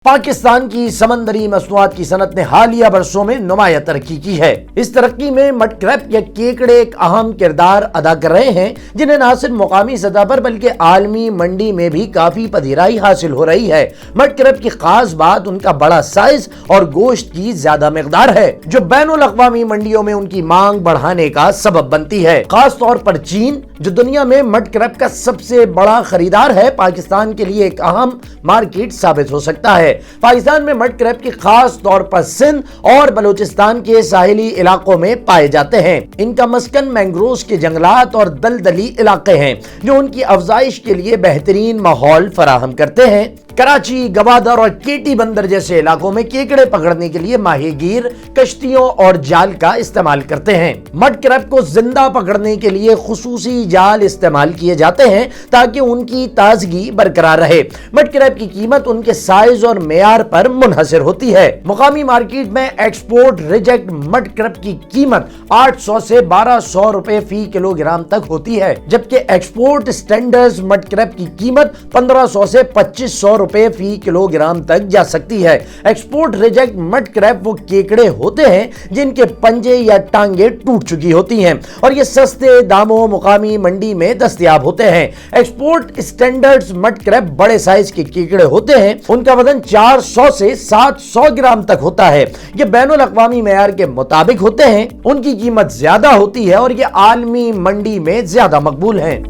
پاکستان کی سمندری مصنوعات کی صنعت نے حالیہ برسوں میں نمایاں ترقی کی ہے۔ اس ترقی میں مڈ کریب یا کیکڑے ایک اہم کردار ادا کر رہے ہیں، جنہیں نہ صرف مقامی سطح پر بلکہ عالمی منڈی میں بھی کافی پذیرائی حاصل ہو رہی ہے۔ مڈ کریب کی خاص بات ان کا بڑا سائز اور گوشت کی زیادہ مقدار ہے، جو بین الاقوامی منڈیوں میں ان کی مانگ بڑھانے کا سبب بنتی ہے۔ خاص طور پر چین، جو دنیا میں مڈ کریب کا سب سے بڑا خریدار ہے، پاکستان کے لیے ایک اہم مارکیٹ ثابت ہو سکتا ہے۔ پاکستان میں مڈ کریب کی خاص طور پر سندھ اور بلوچستان کے ساحلی علاقوں میں پائے جاتے ہیں۔ ان کا مسکن مینگرووز کے جنگلات اور دلدلی علاقے ہیں، جو ان کی افزائش کے لیے بہترین ماحول فراہم کرتے ہیں۔ کراچی، گوادر اور کیٹی بندر جیسے علاقوں میں کیکڑے پکڑنے کے لیے ماہی گیر کشتیوں اور جال کا استعمال کرتے ہیں۔ مڈ کریب کو زندہ پکڑنے کے لیے خصوصی جال استعمال کیے جاتے ہیں تاکہ ان کی تازگی برقرار رہے۔ مڈ کریب کی قیمت ان کے سائز اور معیار پر منحصر ہوتی ہے۔ مقامی مارکیٹ میں ایکسپورٹ ریجیکٹ مڈ کریب کی قیمت 800 سے 1200 روپے فی کلو گرام تک ہوتی ہے، جبکہ ایکسپورٹ سٹینڈرڈ مڈ کریب کی قیمت 1500 سے 2500 روپے فی کلو گرام تک جا سکتی ہے۔ ایکسپورٹ ریجیکٹ مڈ کریب وہ کیکڑے ہوتے ہیں جن کے پنجے یا ٹانگیں ٹوٹ چکی ہوتی ہیں، اور یہ سستے داموں مقامی منڈی میں دستیاب ہوتے ہیں۔ ایکسپورٹ اسٹینڈرڈ مڈ کریب بڑے سائز کے کیکڑے ہوتے ہیں، ان کا وزن 400 سے 700 گرام تک ہوتا ہے۔ یہ بین الاقوامی معیار کے مطابق ہوتے ہیں، ان کی قیمت زیادہ ہوتی ہے اور یہ عالمی منڈی میں زیادہ مقبول ہیں۔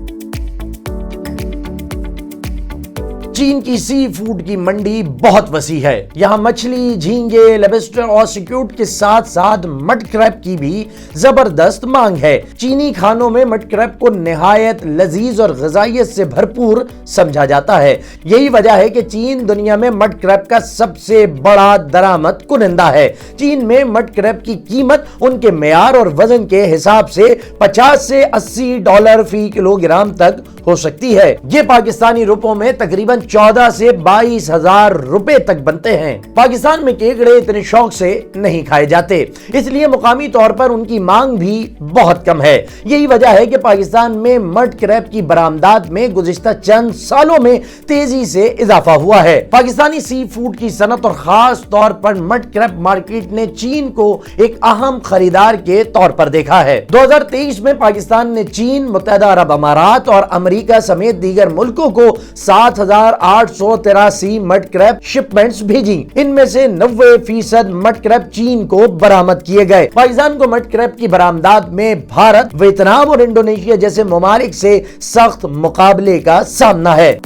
چین کی سی فوڈ کی منڈی بہت وسیع ہے۔ یہاں مچھلی، جھینگے، لبسٹر اور سکیوٹ کے ساتھ ساتھ مڈ کریب کی بھی زبردست مانگ ہے۔ چینی کھانوں میں مڈ کریب کو نہایت لذیذ اور غذائیت سے بھرپور سمجھا جاتا ہے۔ یہی وجہ ہے کہ چین دنیا میں مڈ کریب کا سب سے بڑا درآمد کنندہ ہے۔ چین میں مڈ کریب کی قیمت ان کے معیار اور وزن کے حساب سے 50 سے 80 ڈالر فی کلو گرام تک ہو سکتی ہے۔ یہ پاکستانی روپوں میں تقریباً 14 سے 22 ہزار روپے تک بنتے ہیں۔ پاکستان میں کیکڑے اتنے شوق سے نہیں کھائے جاتے، اس لیے مقامی طور پر ان کی مانگ بھی بہت کم ہے۔ یہی وجہ ہے کہ پاکستان میں مڈ کریب کی برآمدات میں گزشتہ چند سالوں میں تیزی سے اضافہ ہوا ہے۔ پاکستانی سی فوڈ کی صنعت اور خاص طور پر مڈ کریب مارکیٹ نے چین کو ایک اہم خریدار کے طور پر دیکھا ہے۔ 2023 میں پاکستان نے چین، متحدہ عرب امارات اور امریکہ سمیت دیگر ملکوں کو 7883 مڈ کریب شپمنٹس بھیجی۔ ان میں سے 90% مڈ کریب چین کو برآمد کیے گئے۔ پاکستان کو مڈ کریب کی برآمدات میں بھارت، ویتنام اور انڈونیشیا جیسے ممالک سے سخت مقابلے کا سامنا ہے۔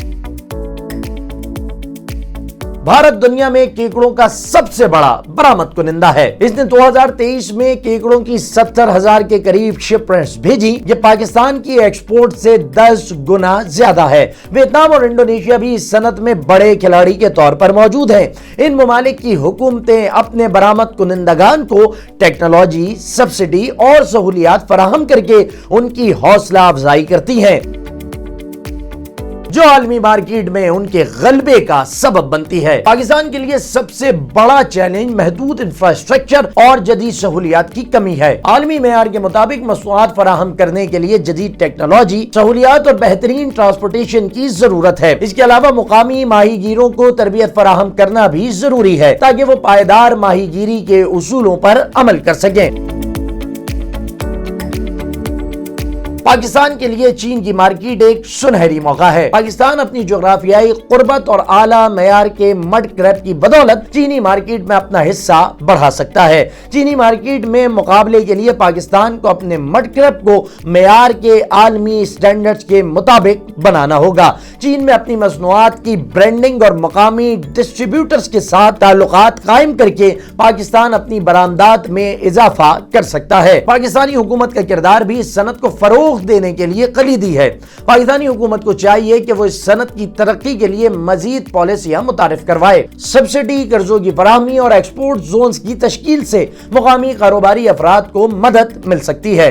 بھارت دنیا میں کیکڑوں کا سب سے بڑا برآمد کنندہ ہے۔ اس نے 2023 میں کیکڑوں کی 70,000 کے قریب شپمنٹس بھیجی۔ یہ پاکستان کی ایکسپورٹ سے 10 گنا زیادہ ہے۔ ویتنام اور انڈونیشیا بھی اس صنعت میں بڑے کھلاڑی کے طور پر موجود ہیں۔ ان ممالک کی حکومتیں اپنے برآمد کنندگان کو ٹیکنالوجی، سبسڈی اور سہولیات فراہم کر کے ان کی حوصلہ افزائی کرتی ہیں، جو عالمی مارکیٹ میں ان کے غلبے کا سبب بنتی ہے۔ پاکستان کے لیے سب سے بڑا چیلنج محدود انفراسٹرکچر اور جدید سہولیات کی کمی ہے۔ عالمی معیار کے مطابق مصنوعات فراہم کرنے کے لیے جدید ٹیکنالوجی، سہولیات اور بہترین ٹرانسپورٹیشن کی ضرورت ہے۔ اس کے علاوہ مقامی ماہی گیروں کو تربیت فراہم کرنا بھی ضروری ہے تاکہ وہ پائیدار ماہی گیری کے اصولوں پر عمل کر سکیں۔ پاکستان کے لیے چین کی مارکیٹ ایک سنہری موقع ہے۔ پاکستان اپنی جغرافیائی قربت اور اعلیٰ معیار کے مڈ کریب کی بدولت چینی مارکیٹ میں اپنا حصہ بڑھا سکتا ہے۔ چینی مارکیٹ میں مقابلے کے لیے پاکستان کو اپنے مڈ کریب کو معیار کے عالمی سٹینڈرڈز کے مطابق بنانا ہوگا۔ چین میں اپنی مصنوعات کی برانڈنگ اور مقامی ڈسٹریبیوٹرز کے ساتھ تعلقات قائم کر کے پاکستان اپنی برآمدات میں اضافہ کر سکتا ہے۔ پاکستانی حکومت کا کردار بھی اس صنعت کو فروغ دینے کے لیے کلیدی ہے۔ پاکستانی حکومت کو چاہیے کہ وہ اس صنعت کی ترقی کے لیے مزید پالیسیاں متعارف کروائے۔ سبسڈی، قرضوں کی فراہمی اور ایکسپورٹ زونز کی تشکیل سے مقامی کاروباری افراد کو مدد مل سکتی ہے۔